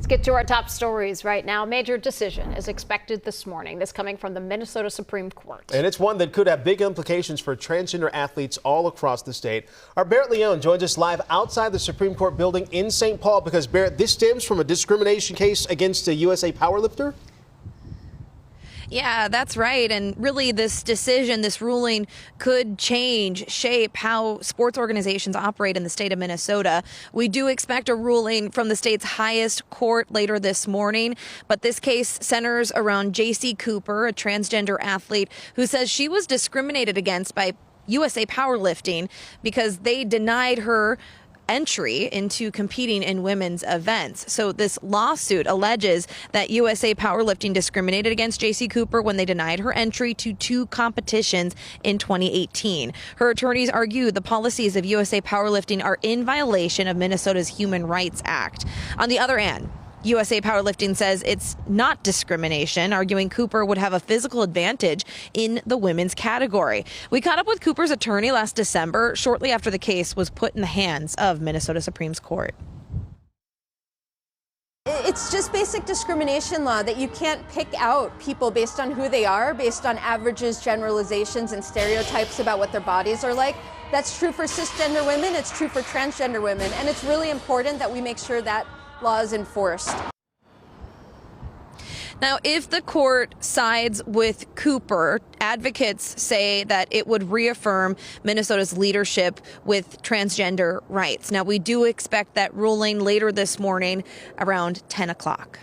Get to our top stories right now. Major decision is expected this morning. This coming from the Minnesota Supreme Court. And it's one that could have big implications for transgender athletes all across the state. Our Barrett Leone joins us live outside the Supreme Court building in St. Paul because, Barrett, this stems from a discrimination case against a USA powerlifter? Yeah, that's right. And really, this decision, this ruling could shape how sports organizations operate in the state of Minnesota. We do expect a ruling from the state's highest court later this morning. But this case centers around J.C. Cooper, a transgender athlete who says she was discriminated against by USA Powerlifting because they denied her entry into competing in women's events. So this lawsuit alleges that USA Powerlifting discriminated against J.C. Cooper when they denied her entry to 2 competitions in 2018. Her attorneys argue the policies of USA Powerlifting are in violation of Minnesota's Human Rights Act. On the other hand, USA Powerlifting says it's not discrimination, arguing Cooper would have a physical advantage in the women's category. We caught up with Cooper's attorney last December, shortly after the case was put in the hands of Minnesota Supreme Court. It's just basic discrimination law that you can't pick out people based on who they are, based on averages, generalizations, and stereotypes about what their bodies are like. That's true for cisgender women, it's true for transgender women, and it's really important that we make sure that law is enforced. Now, if the court sides with Cooper, advocates say that it would reaffirm Minnesota's leadership with transgender rights. Now, we do expect that ruling later this morning around 10 o'clock.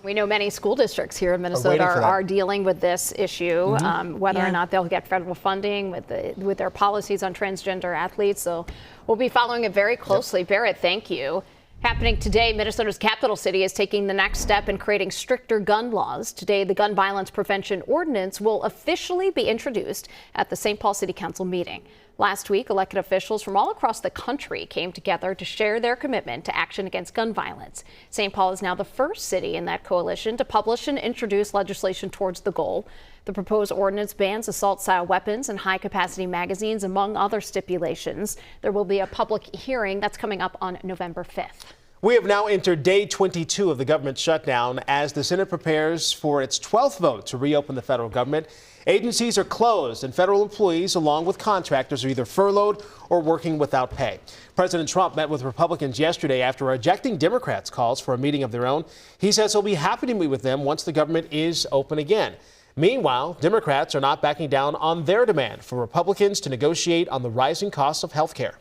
We know many school districts here in Minnesota are dealing with this issue, whether or not they'll get federal funding with their policies on transgender athletes. So we'll be following it very closely. Barrett, thank you. Happening today, Minnesota's capital city is taking the next step in creating stricter gun laws. Today, the Gun Violence Prevention Ordinance will officially be introduced at the St. Paul City Council meeting. Last week, elected officials from all across the country came together to share their commitment to action against gun violence. St. Paul is now the first city in that coalition to publish and introduce legislation towards the goal. The proposed ordinance bans assault-style weapons and high-capacity magazines, among other stipulations. There will be a public hearing that's coming up on November 5th. We have now entered day 22 of the government shutdown as the Senate prepares for its 12th vote to reopen the federal government. Agencies are closed and federal employees, along with contractors, are either furloughed or working without pay. President Trump met with Republicans yesterday after rejecting Democrats' calls for a meeting of their own. He says he'll be happy to meet with them once the government is open again. Meanwhile, Democrats are not backing down on their demand for Republicans to negotiate on the rising costs of health care.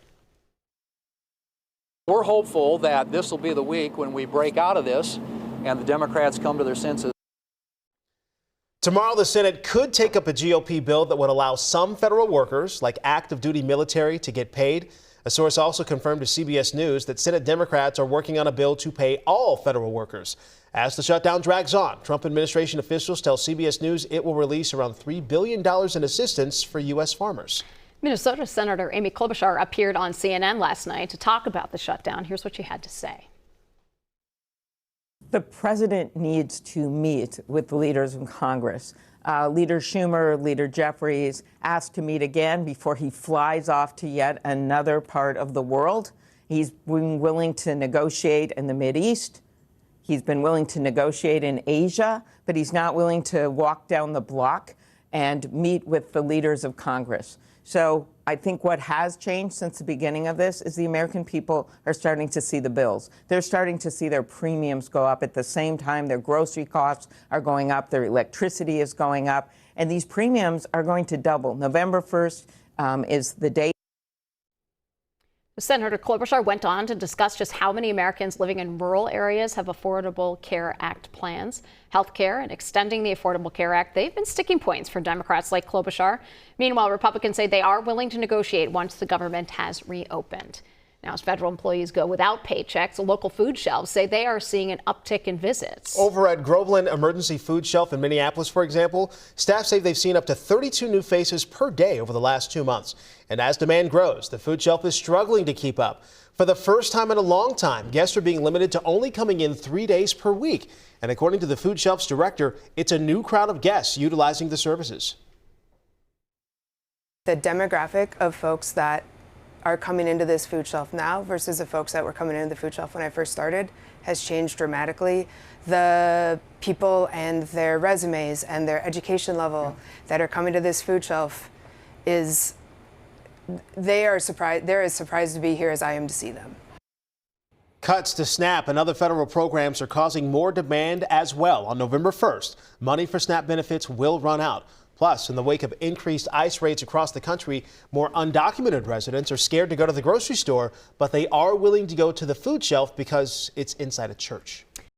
We're hopeful that this will be the week when we break out of this and the Democrats come to their senses. Tomorrow, the Senate could take up a GOP bill that would allow some federal workers, like active duty military, to get paid. A source also confirmed to CBS News that Senate Democrats are working on a bill to pay all federal workers. As the shutdown drags on, Trump administration officials tell CBS News it will release around $3 billion in assistance for U.S. farmers. Minnesota Senator Amy Klobuchar appeared on CNN last night to talk about the shutdown. Here's what she had to say. The president needs to meet with the leaders of Congress. Leader Schumer, Leader Jeffries asked to meet again before he flies off to yet another part of the world. He's been willing to negotiate in the Mideast. He's been willing to negotiate in Asia, but he's not willing to walk down the block and meet with the leaders of Congress. So I think what has changed since the beginning of this is the American people are starting to see the bills. They're starting to see their premiums go up at the same time. Their grocery costs are going up. Their electricity is going up. And these premiums are going to double. November 1st is the date. Senator Klobuchar went on to discuss just how many Americans living in rural areas have Affordable Care Act plans. Healthcare and extending the Affordable Care Act, they've been sticking points for Democrats like Klobuchar. Meanwhile, Republicans say they are willing to negotiate once the government has reopened. Now, as federal employees go without paychecks, local food shelves say they are seeing an uptick in visits. Over at Groveland Emergency Food Shelf in Minneapolis, for example, staff say they've seen up to 32 new faces per day over the last 2 months. And as demand grows, the food shelf is struggling to keep up. For the first time in a long time, guests are being limited to only coming in 3 days per week. And according to the food shelf's director, it's a new crowd of guests utilizing the services. The demographic of folks that are coming into this food shelf now versus the folks that were coming into the food shelf when I first started has changed dramatically. The people and their resumes and their education level that are coming to this food shelf they're as surprised to be here as I am to see them. Cuts to SNAP and other federal programs are causing more demand as well. On November 1st, money for SNAP benefits will run out. Plus, in the wake of increased ICE raids across the country, more undocumented residents are scared to go to the grocery store, but they are willing to go to the food shelf because it's inside a church.